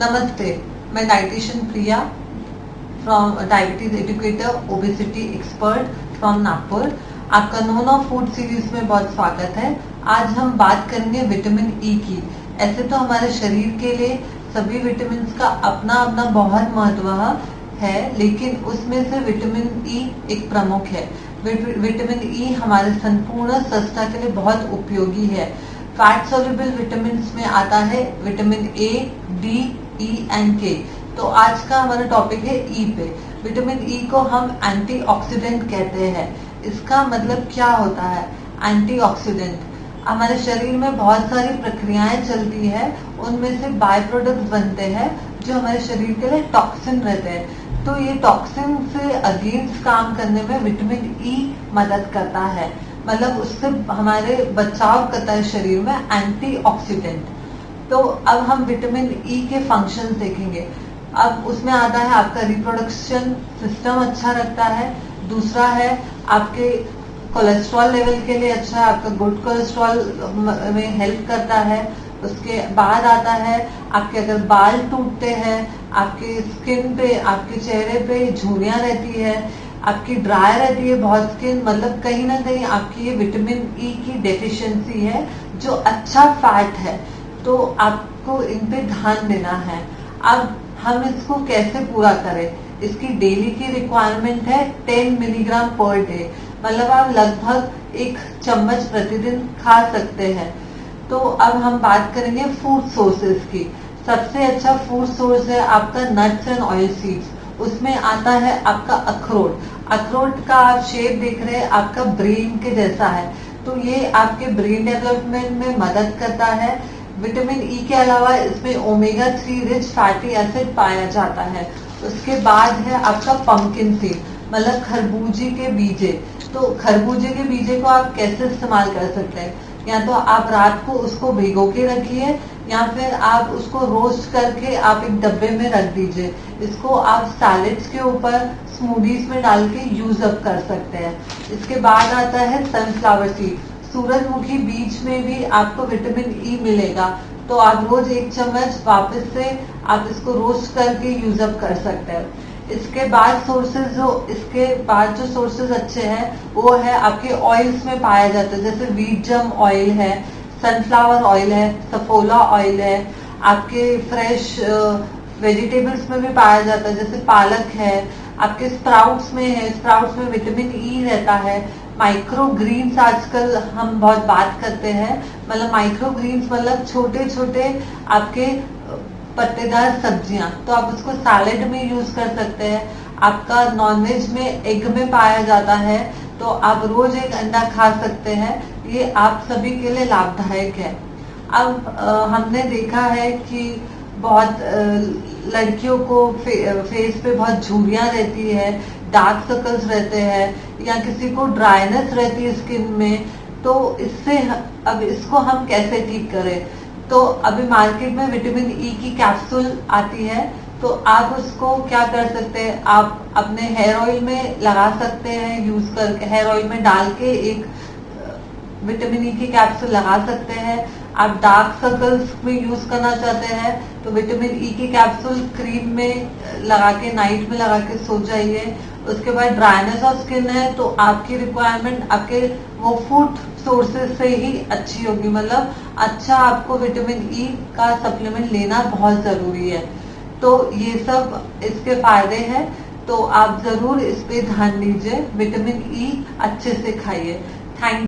नमस्ते, मैं dietitian Priya from diabetes educator obesity expert from Nagpur. आपका नो नो फूड सीरीज में बहुत स्वागत है। आज हम बात करेंगे विटामिन ई की। ऐसे तो हमारे शरीर के लिए सभी विटामिन का अपना अपना बहुत महत्व है, लेकिन उसमें से विटामिन ई एक प्रमुख है। विटामिन ई हमारे संपूर्ण संस्था के लिए बहुत उपयोगी है। फैट सोल्यूबल विटामिन में आता है vitamin A, D, E and के। तो आज का हमारा टॉपिक है ई पे। विटामिन ई को हम एंटीऑक्सीडेंट कहते हैं। इसका मतलब क्या होता है? एंटीऑक्सीडेंट हमारे शरीर में बहुत सारी प्रक्रियाएं चलती है, उनमें से बाय प्रोडक्ट्स बनते हैं जो हमारे शरीर के लिए टॉक्सिन रहते हैं। तो ये टॉक्सिन से अगेंस्ट काम करने में विटामिन ई मदद करता है, मतलब उससे हमारे बचाव करता है शरीर में एंटीऑक्सीडेंट। तो अब हम विटामिन ई के फंक्शन देखेंगे। अब उसमें आता है आपका रिप्रोडक्शन सिस्टम अच्छा रखता है। दूसरा है आपके कोलेस्ट्रॉल लेवल के लिए अच्छा है, आपका गुड कोलेस्ट्रॉल में हेल्प करता है। उसके बाद आता है आपके अगर बाल टूटते हैं, आपके स्किन पे, आपके चेहरे पे झुर्रियां रहती है, आपकी ड्राई रहती है बहुत स्किन, मतलब कहीं ना कहीं आपकी ये विटामिन ई की डेफिशिएंसी है जो अच्छा फैट है। तो आपको इन पे ध्यान देना है। अब हम इसको कैसे पूरा करें? इसकी डेली की रिक्वायरमेंट है 10 मिलीग्राम पर डे, मतलब आप लगभग 1 चम्मच प्रतिदिन खा सकते हैं। तो अब हम बात करेंगे फूड सोर्सेज की। सबसे अच्छा फूड सोर्स है आपका नट्स एंड ऑयल सीड्स। उसमें आता है आपका अखरोट। अखरोट का आप शेप देख रहे हैं, आपका ब्रेन के जैसा है, तो ये आपके ब्रेन डेवलपमेंट में मदद करता है। विटामिन ई के अलावा इसमें ओमेगा 3 रिच फैटी एसिड पाया जाता है। उसके बाद है आपका पंपकिन सीड, मतलब खरबूजे के बीजे। तो खरबूजे के बीजे को आप कैसे इस्तेमाल कर सकते हैं? या तो आप रात को उसको भिगो के रखिए, या फिर आप उसको रोस्ट करके आप एक डब्बे में रख दीजिए। इसको आप सैलेड्स के ऊपर, स्मूदीज में डाल के यूज अप कर सकते हैं। इसके बाद आता है सनफ्लावर सीड। सूरजमुखी बीज में भी आपको विटामिन ई मिलेगा, तो आप रोज 1 चम्मच वापस से आप इसको रोस्ट करके यूज अप कर सकते हैं। इसके बाद जो सोर्सेज अच्छे हैं वो है आपके ऑयल्स में पाया जाता है, जैसे व्हीट जम ऑयल है, सनफ्लावर ऑयल है, सफोला ऑयल है। आपके फ्रेश वेजिटेबल्स में भी पाया जाता है, जैसे पालक है। आपके स्प्राउट्स में है, स्प्राउट्स में विटामिन ई रहता है। माइक्रो ग्रीन्स आजकल हम बहुत बात करते हैं, मतलब माइक्रो ग्रीन्स मतलब छोटे छोटे आपके पत्तेदार सब्जियां, तो आप उसको सैलेड में यूज कर सकते हैं। आपका नॉनवेज में एग में पाया जाता है, तो आप रोज 1 अंडा खा सकते हैं। ये आप सभी के लिए लाभदायक है। अब हमने देखा है कि बहुत लड़कियों को फेस पे बहुत झुर्रियां रहती है, डार्क सर्कल्स रहते हैं, या किसी को ड्राइनेस रहती है स्किन में। तो इससे अब इसको हम कैसे ठीक करें? तो अभी मार्केट में विटामिन ई की कैप्सूल आती है, तो आप उसको क्या कर सकते हैं, आप अपने हेयर ऑयल में लगा सकते हैं। यूज करके हेयर ऑयल में डाल के एक विटामिन ई की कैप्सूल लगा सकते हैं। आप डार्क सर्कल्स में यूज करना चाहते हैं तो विटामिन ई की कैप्सूल क्रीम में लगा के, नाइट में लगा के सो जाइए। उसके बाद ड्राइनेस ऑफ स्किन है तो आपकी रिक्वायरमेंट आपके वो फूड सोर्सेज से ही अच्छी होगी, मतलब अच्छा आपको विटामिन ई का सप्लीमेंट लेना बहुत जरूरी है। तो ये सब इसके फायदे हैं, तो आप जरूर इस पे ध्यान दीजिए। विटामिन ई अच्छे से खाइए। थैंक